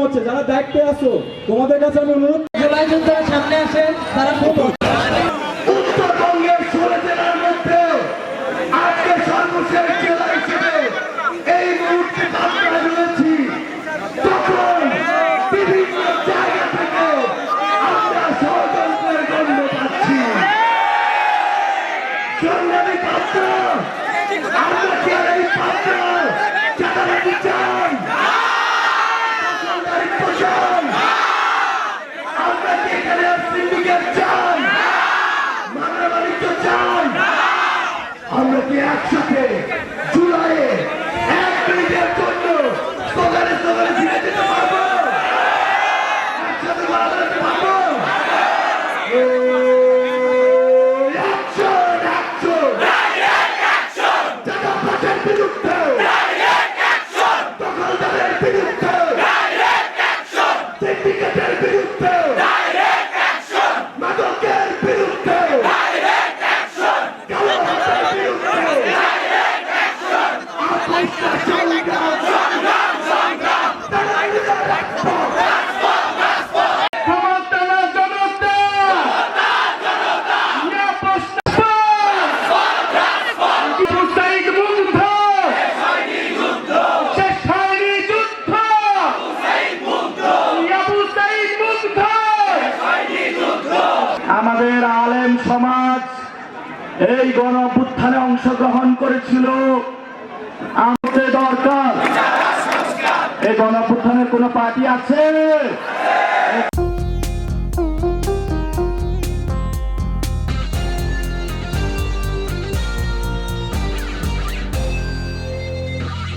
হচ্ছে, যারা দায়িত্বে আছো তোমাদের কাছে আমি অনুরোধ, জুলাই যোদ্ধারা সামনে আসেন, তারা খুব উত্তরবঙ্গের 16 জেলার মধ্যে আজকে সর্বশেষ জেলা হিসেবে এই মুহূর্তে আমরা রয়েছি। তখন বিভিন্ন জায়গা থেকে আমরা ষড়যন্ত্রের গন্ধ পাচ্ছি। সংগ্রামী পাত্র, আমরা কি আর এই পাত্র চাঁদাবাজি চান? দখলদারিত্ব চান? আমরা কি এখানে আর সিন্ডিকেট চান? মারামারিত্ব চান? আমরা কি একসাথে জুলাইয়ে 1 মিনিটের জন্য স্লোগানে স্লোগানে ফিরে যেতে পারবো? একসাথে মারামারিতে পারবো? চাঁদাবাজের বিরুদ্ধে, দখলদারের বিরুদ্ধে, সিন্ডিকেটের বিরুদ্ধে, মাদকের বিরুদ্ধে, কালো হাতের বিরুদ্ধে আপোষটা সংগ্রাম তারা মিলে রাখবো। ক্ষমতানা জনতা, হুসাইন মুগ্ধ, শেষ হয়নি যুদ্ধ, আবু সাইদ মুগ্ধ। আমাদের আলেম সমাজ এই গণ অভ্যুত্থানে অংশগ্রহণ করেছিল। আমাদের দরকার এই গণ অভ্যুত্থানের কোন পার্টি আছে?